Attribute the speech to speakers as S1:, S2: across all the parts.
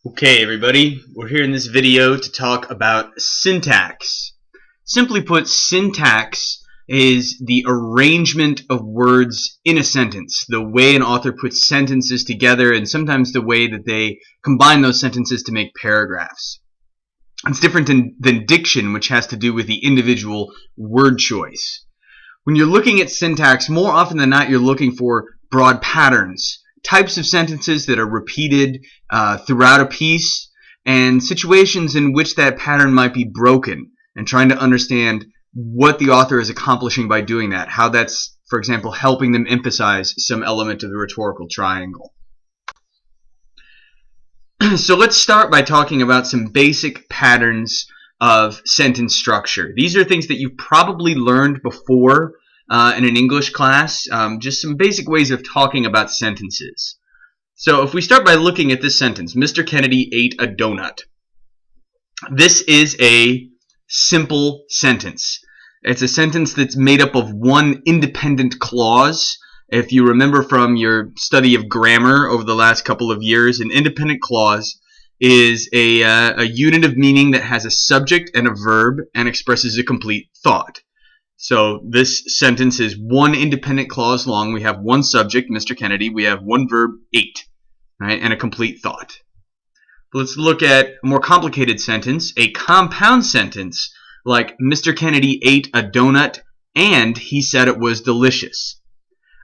S1: Okay, everybody, we're here in this video to talk about syntax. Simply put, syntax is the arrangement of words in a sentence, the way an author puts sentences together, and sometimes the way that they combine those sentences to make paragraphs. It's different than diction, which has to do with the individual word choice. When you're looking at syntax, more often than not, you're looking for broad patterns, types of sentences that are repeated throughout a piece, and situations in which that pattern might be broken, and trying to understand what the author is accomplishing by doing that, how that's, for example, helping them emphasize some element of the rhetorical triangle. So let's start by talking about some basic patterns of sentence structure. These are things that you've probably learned before in an English class, just some basic ways of talking about sentences. So if we start by looking at this sentence, Mr. Kennedy ate a donut. This is a simple sentence. It's a sentence that's made up of one independent clause. If you remember from your study of grammar over the last couple of years, an independent clause is a unit of meaning that has a subject and a verb and expresses a complete thought. So this sentence is one independent clause long. We have one subject, Mr. Kennedy. We have one verb, ate, right, and a complete thought. Let's look at a more complicated sentence, a compound sentence like Mr. Kennedy ate a donut and he said it was delicious.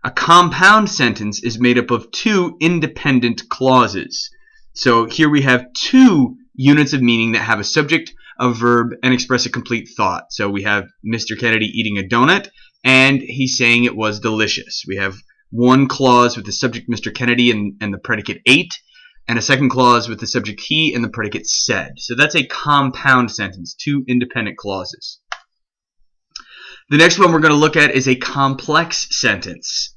S1: A compound sentence is made up of two independent clauses. So here we have two units of meaning that have a subject, a verb, and express a complete thought. So we have Mr. Kennedy eating a donut, and he's saying it was delicious. We have one clause with the subject Mr. Kennedy and the predicate ate, and a second clause with the subject he and the predicate said. So that's a compound sentence, two independent clauses. The next one we're going to look at is a complex sentence.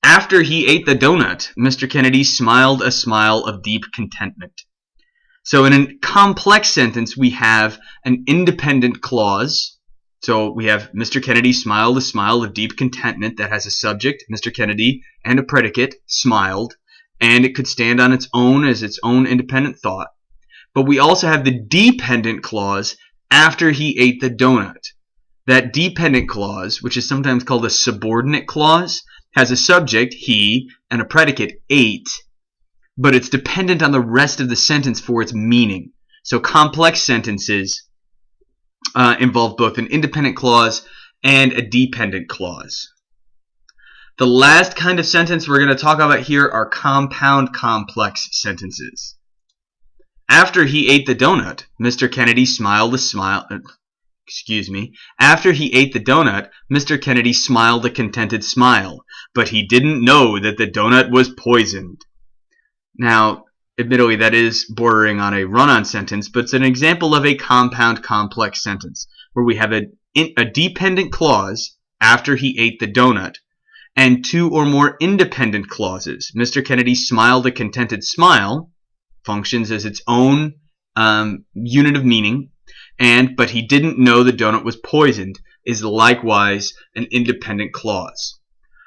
S1: After he ate the donut, Mr. Kennedy smiled a smile of deep contentment. So in a complex sentence, we have an independent clause. So we have Mr. Kennedy smiled a smile of deep contentment that has a subject, Mr. Kennedy, and a predicate, smiled, and it could stand on its own as its own independent thought. But we also have the dependent clause, after he ate the donut. That dependent clause, which is sometimes called a subordinate clause, has a subject, he, and a predicate, ate, but it's dependent on the rest of the sentence for its meaning. So complex sentences involve both an independent clause and a dependent clause. The last kind of sentence we're going to talk about here are compound complex sentences. After he ate the donut, Mr. Kennedy smiled a smile. After he ate the donut, Mr. Kennedy smiled a contented smile, but he didn't know that the donut was poisoned. Now, admittedly, that is bordering on a run-on sentence, but it's an example of a compound complex sentence where we have a dependent clause, after he ate the donut, and two or more independent clauses. Mr. Kennedy smiled a contented smile, functions as its own unit of meaning, but he didn't know the donut was poisoned is likewise an independent clause.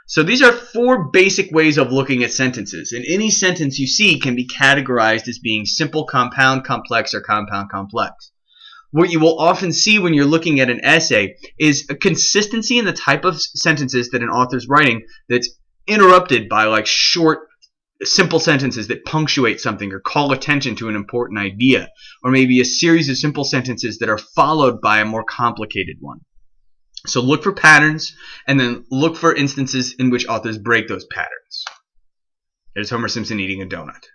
S1: So these are four basic ways of looking at sentences, and any sentence you see can be categorized as being simple, compound, complex, or compound complex. What you will often see when you're looking at an essay is a consistency in the type of sentences that an author's writing that's interrupted by like short, simple sentences that punctuate something or call attention to an important idea, or maybe a series of simple sentences that are followed by a more complicated one. So look for patterns, and then look for instances in which authors break those patterns. There's Homer Simpson eating a donut.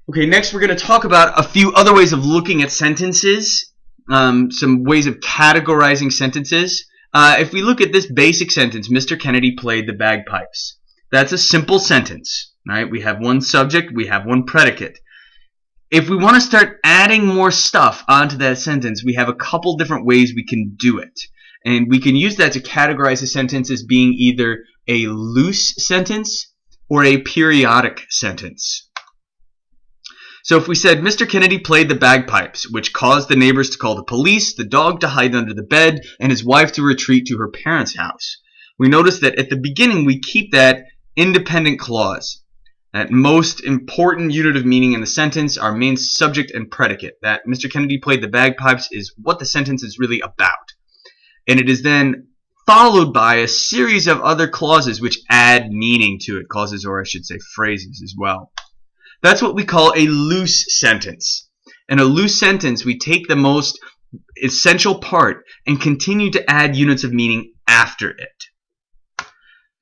S1: Okay, next we're going to talk about a few other ways of looking at sentences, some ways of categorizing sentences. If we look at this basic sentence, Mr. Kennedy played the bagpipes. That's a simple sentence, right? We have one subject, we have one predicate. If we want to start adding more stuff onto that sentence, we have a couple different ways we can do it. And we can use that to categorize a sentence as being either a loose sentence or a periodic sentence. So if we said, Mr. Kennedy played the bagpipes, which caused the neighbors to call the police, the dog to hide under the bed, and his wife to retreat to her parents' house, we notice that at the beginning we keep that independent clause. That most important unit of meaning in the sentence, our main subject and predicate. That Mr. Kennedy played the bagpipes is what the sentence is really about. And it is then followed by a series of other clauses which add meaning to it. Clauses, or I should say phrases as well. That's what we call a loose sentence. In a loose sentence, we take the most essential part and continue to add units of meaning after it.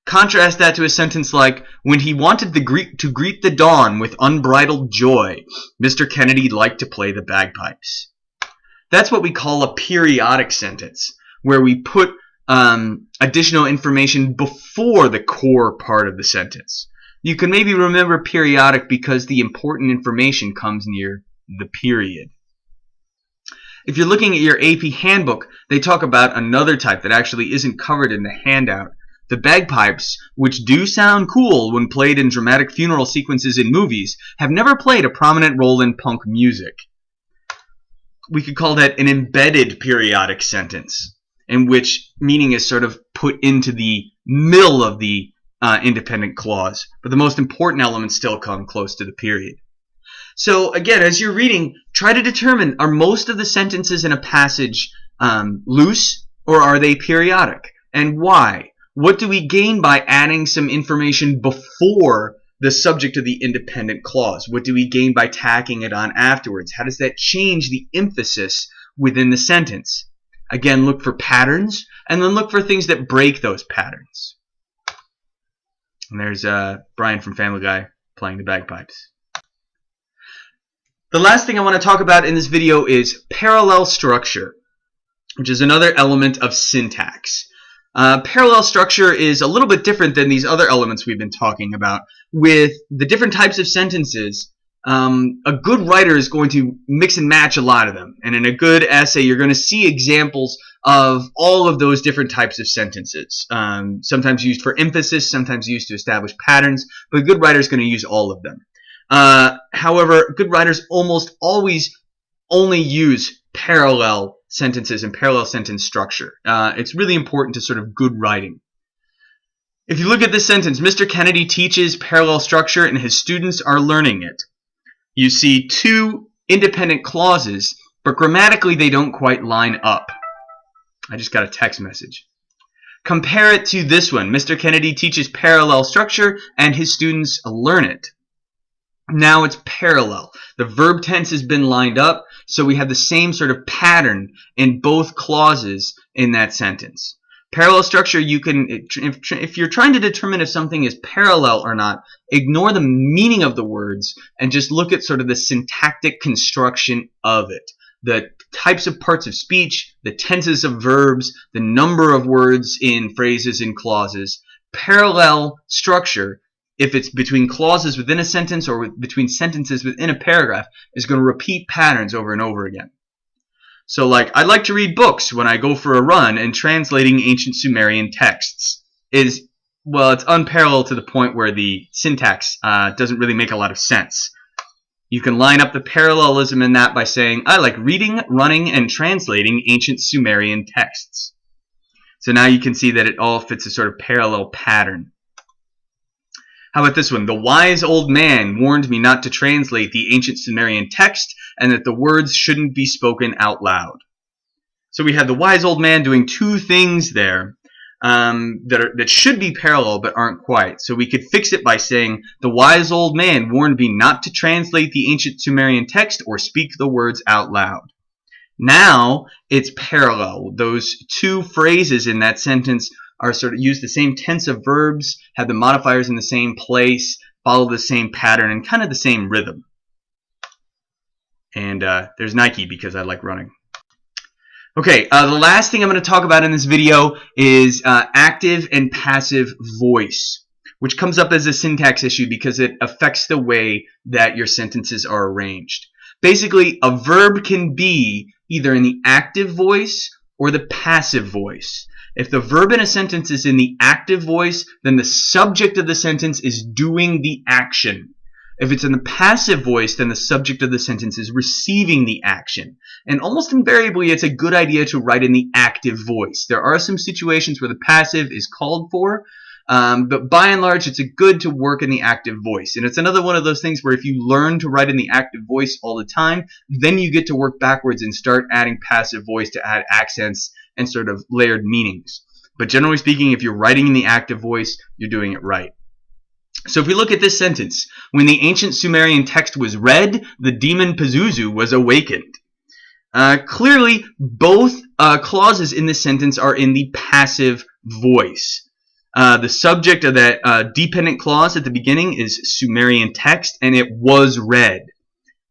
S1: Contrast that to a sentence like, when he wanted to greet the dawn with unbridled joy, Mr. Kennedy liked to play the bagpipes. That's what we call a periodic sentence, where we put additional information before the core part of the sentence. You can maybe remember periodic because the important information comes near the period. If you're looking at your AP handbook, they talk about another type that actually isn't covered in the handout. The bagpipes, which do sound cool when played in dramatic funeral sequences in movies, have never played a prominent role in punk music. We could call that an embedded periodic sentence, in which meaning is sort of put into the middle of the independent clause, but the most important elements still come close to the period. So again, as you're reading, try to determine, are most of the sentences in a passage loose, or are they periodic? And why? What do we gain by adding some information before the subject of the independent clause? What do we gain by tacking it on afterwards? How does that change the emphasis within the sentence? Again, look for patterns, and then look for things that break those patterns. And there's Brian from Family Guy playing the bagpipes. The last thing I want to talk about in this video is parallel structure, which is another element of syntax. Parallel structure is a little bit different than these other elements we've been talking about. With the different types of sentences, a good writer is going to mix and match a lot of them. And in a good essay, you're going to see examples of all of those different types of sentences. Sometimes used for emphasis, sometimes used to establish patterns, but a good writer is going to use all of them. However, good writers almost always only use parallel sentences and parallel sentence structure. It's really important to sort of good writing. If you look at this sentence, Mr. Kennedy teaches parallel structure and his students are learning it. You see two independent clauses, but grammatically they don't quite line up. I just got a text message. Compare it to this one. Mr. Kennedy teaches parallel structure and his students learn it. Now it's parallel. The verb tense has been lined up, so we have the same sort of pattern in both clauses in that sentence. Parallel structure, you can, if you're trying to determine if something is parallel or not, ignore the meaning of the words and just look at sort of the syntactic construction of it. The types of parts of speech, the tenses of verbs, the number of words in phrases and clauses. Parallel structure, if it's between clauses within a sentence or between sentences within a paragraph, is going to repeat patterns over and over again. So like, I like to read books when I go for a run, and translating ancient Sumerian texts is, well, it's unparalleled to the point where the syntax doesn't really make a lot of sense. You can line up the parallelism in that by saying, I like reading, running, and translating ancient Sumerian texts. So now you can see that it all fits a sort of parallel pattern. How about this one? The wise old man warned me not to translate the ancient Sumerian text and that the words shouldn't be spoken out loud. So we have the wise old man doing two things there that should be parallel but aren't quite. So we could fix it by saying, the wise old man warned me not to translate the ancient Sumerian text or speak the words out loud. Now it's parallel. Those two phrases in that sentence are sort of use the same tense of verbs, have the modifiers in the same place, follow the same pattern, and kind of the same rhythm. And there's Nike because I like running. Okay, the last thing I'm going to talk about in this video is active and passive voice, which comes up as a syntax issue because it affects the way that your sentences are arranged. Basically, a verb can be either in the active voice or the passive voice. If the verb in a sentence is in the active voice, then the subject of the sentence is doing the action. If it's in the passive voice, then the subject of the sentence is receiving the action. And almost invariably, it's a good idea to write in the active voice. There are some situations where the passive is called for, But by and large, it's good to work in the active voice. And it's another one of those things where if you learn to write in the active voice all the time, then you get to work backwards and start adding passive voice to add accents and sort of layered meanings. But generally speaking, if you're writing in the active voice, you're doing it right. So if we look at this sentence, when the ancient Sumerian text was read, the demon Pazuzu was awakened. Clearly, both clauses in this sentence are in the passive voice. The subject of that dependent clause at the beginning is Sumerian text, and it was read.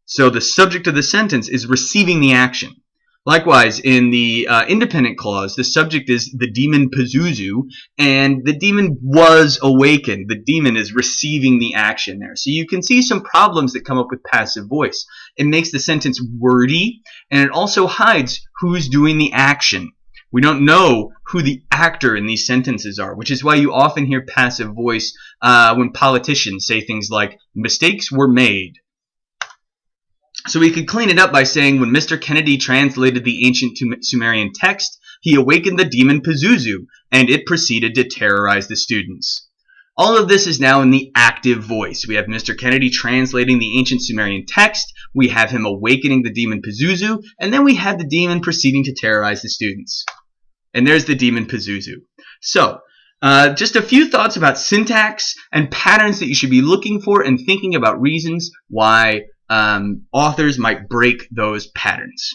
S1: So the subject of the sentence is receiving the action. Likewise, in the independent clause, the subject is the demon Pazuzu, and the demon was awakened. The demon is receiving the action there. So you can see some problems that come up with passive voice. It makes the sentence wordy, and it also hides who's doing the action. We don't know who the actor in these sentences are, which is why you often hear passive voice when politicians say things like, mistakes were made. So we could clean it up by saying when Mr. Kennedy translated the ancient Sumerian text, he awakened the demon Pazuzu, and it proceeded to terrorize the students. All of this is now in the active voice. We have Mr. Kennedy translating the ancient Sumerian text, we have him awakening the demon Pazuzu, and then we have the demon proceeding to terrorize the students. And there's the demon Pazuzu. So, just a few thoughts about syntax and patterns that you should be looking for and thinking about reasons why authors might break those patterns.